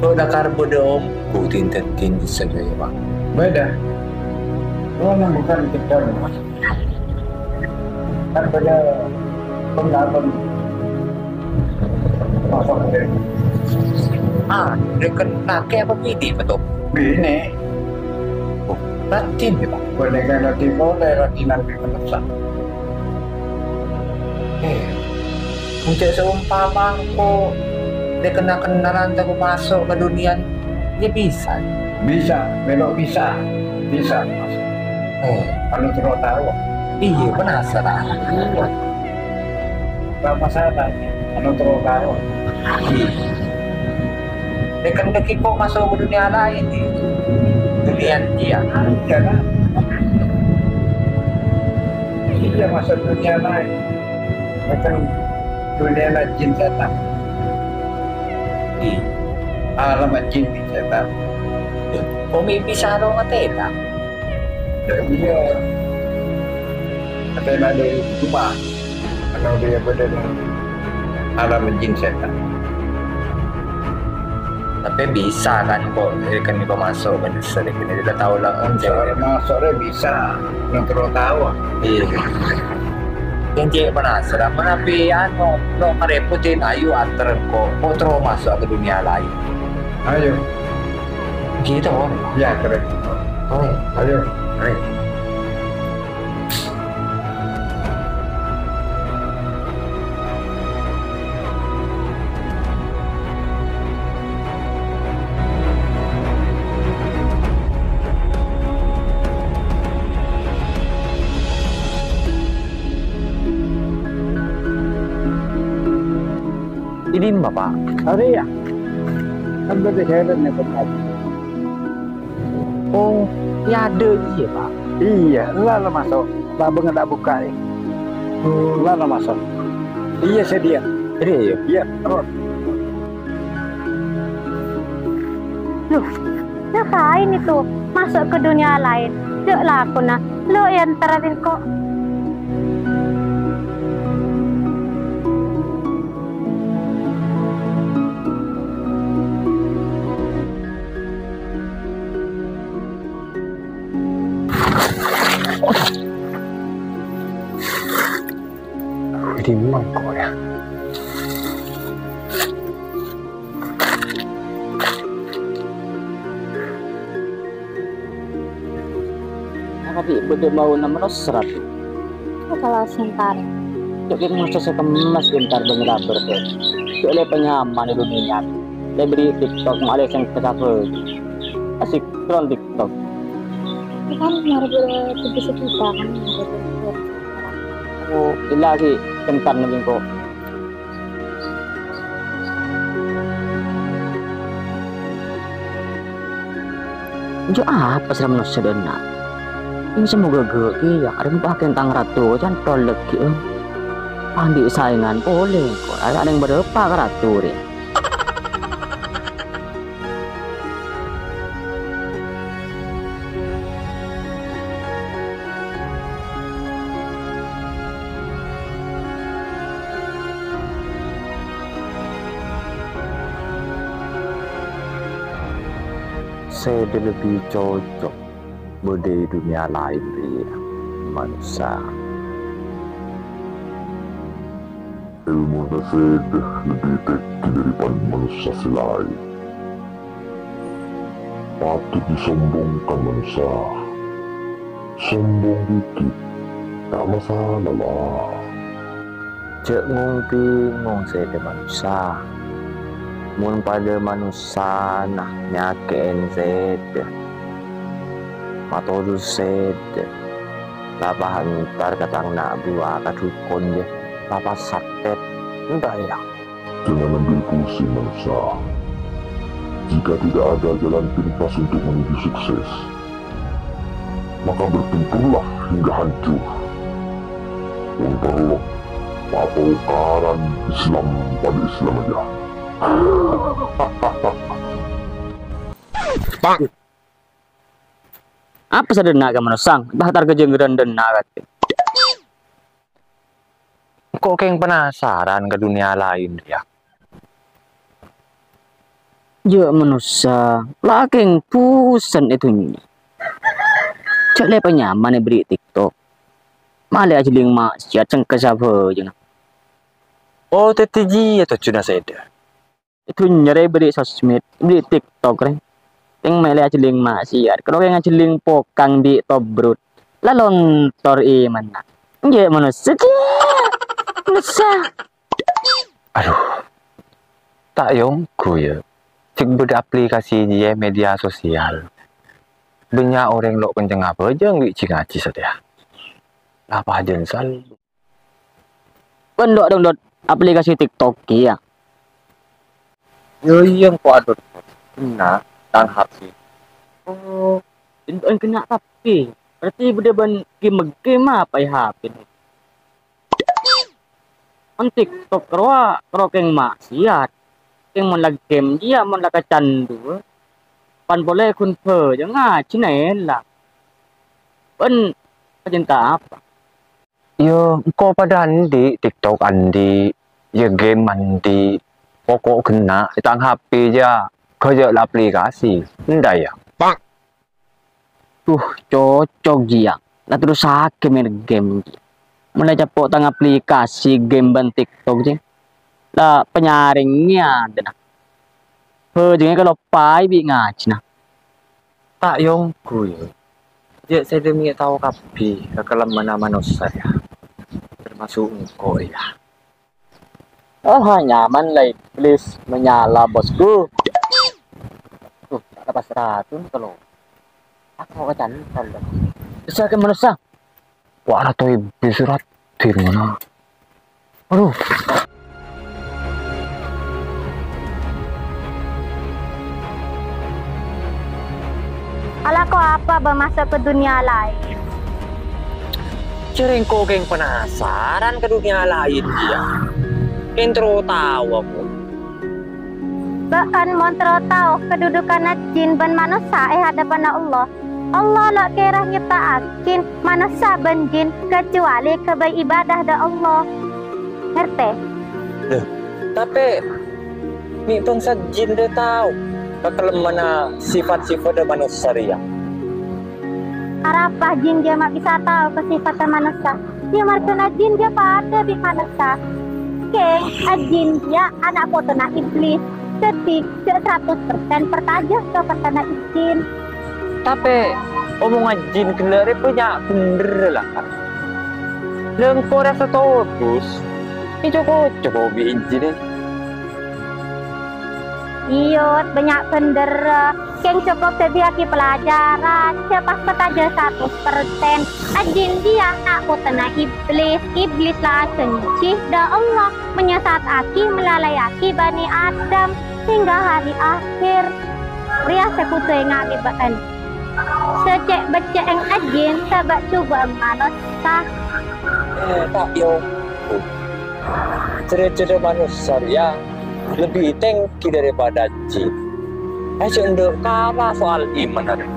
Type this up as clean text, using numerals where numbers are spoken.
Udah karbo dong, butin tentin sa gaya ba? Beda. Wala bukan kita mas. Kan pada pengalaman masuk ke Rekan kakek apa pidi pa to? bini. Ratin, di ba? Boleh kan roti boleh roti nanti menesak. Kung sa umpama ko, di kenalan ko masuk ke dunia, dia bisa. Bisa, belok bisa, bisa mas. Kalau terus tahu, Iya, penasaran. apa masalah? Kalau terus tahu, Dekan ko masuk ke dunia lain, dunia dia. jangan. Iya masuk dunia lain, macam dunia lain jin setan. Alamat jin setan. Kung may bisa nga tela, Dia ada dari rumah, kalau dia berada alamat jin setan. tapi bisa kan kok, kan di masuk kan sering ini tidak tahu lang ang Kalau masuk dia bisa, yang terus tahu. Iya. Yang dia penasaran, tapi ano, no kareputin ayo antaran ko, otro masuk ke dunia lain. Ayo, Gitu, oh. ya keren. Oh, Ayo, keren. Ini Bapak. ada ya. Kan berarti saya ada nih tempat. Oh, ya ada iya Pak. Iya, lah masuk. Babeng ada buka ya. Lah masuk. Iya sedia. Jadi ya. Iya, terus. Loh, ngapain itu? Masuk ke dunia lain. Dek lah aku nah. Lo yang teratin kok. Jadi memang kok ya. Tapi betul mau nama serat. Kalau sentar. Jadi masa saya kemas bentar bentar berke. Jadi penyaman di dunia. Dia beri TikTok malah yang kesapa. Asik scroll TikTok. Kan mari berbisik kita kan. Oh, lagi kentar nabi ko. Jo apa sih manusia dana? Ini semoga gak ya. Ada pakai tentang ratu kan tolak ya. Pandi saingan boleh kok. Ada yang berapa ke ratu deh. Saya lebih cocok di dunia lain dia manusia. Ilmu Nafid lebih tinggi daripada manusia lain. Patut disombongkan manusia. Sombong dikit, tak masalah lah. Cek bingung saya de manusia. Mun pada manusia nah nyaken saya matodu saya Papa hantar katang nak buah kadukon je Papa sakit enggak ya. Jangan ambil pusing manusia. Jika tidak ada jalan pintas untuk menuju sukses, maka bertempurlah hingga hancur. Yang perlu Papa ukaran Islam pada Islam aja. Apa sadena ka manusang? Bahtar ka jenggeran dena kat. Kok kayak penasaran ke dunia lain ya? Ya manusia, laking pusen itunya. Cak le penyaman beri TikTok. Malah aja ling maksiat cengke sabar je. Oh, TTG atau cuna seda. Itu nyere beri sosmed, beri TikTok re. Yang malah aja ling maksiat. Kalau yang aja ling pokang di tobrut. Lalontor iman nak. Ya manusia. Manusia. Aduh, tak yongku ya. Cik beda aplikasi dia media sosial. Banyak orang lo kenceng apa aja nggak cik ngaji saja. Apa aja sal. Kan download aplikasi TikTok ya. Yo yang kok ada kena dan hati. Oh, itu yang kena tapi. Berarti beda ban game apa ya HP. On TikTok kero keng maksiat. Keng mon lag game dia mon lag candu. Pan boleh kun pe jangan cina lah. Pan pecinta apa? Yo, kok pada andi TikTok andi, ya game andi, pokok kena, tang HP aja, kerja aplikasi, ndak ya? Cocok dia. Lah terus sakit main game dia. Mulai capok tang aplikasi game ban TikTok je. Lah penyaringnya ada nah. Jangan kalau pai bi ngaji nah. Tak yongku ya. Ya saya demi tahu kapi kekelemahan manusia ya. Termasuk engkau ya. Oh nyaman lah please menyala bosku. Tak dapat 100 kalau. Aku mau ke canton dah. Bisa ke manusia. Wah, atau ibu surat di mana? Aduh. Alah kau apa bermasuk ke dunia lain? Cereng kok yang penasaran ke dunia lain dia. Intro tahu aku. Bahkan montro tahu kedudukan jin dan manusia hadapan Allah. Allah tak kira kita akin manusia dan jin kecuali kebaik ibadah da Allah. Ngerti? Tapi ni bangsa jin dia tahu kekelemahan sifat-sifat dan manusia dia. Arapah jin dia mak bisa tahu kesifatan manusia. Dia markena jin dia pada di manusia. Jin dia anak potona iblis. Ketik 100% pertajah ke petana jin. Tapi omongan jin kelare punya bener lah kan. Lengko rasa totus. Ini cukup bikin jin. Iya, banyak pendera. Keng cukup sediaki pelajaran. Cepat petaja 100%. Ajin dia nak potena iblis. Iblis lah kencih da Allah menyesat aki melalai aki Bani Adam hingga hari akhir. Ria sekutu yang ngakibatkan. Secek becek yang ajin sebab coba manusia. Tak yo. Cerita manusia ya lebih tinggi daripada jin. Ayo untuk kalah soal iman ada.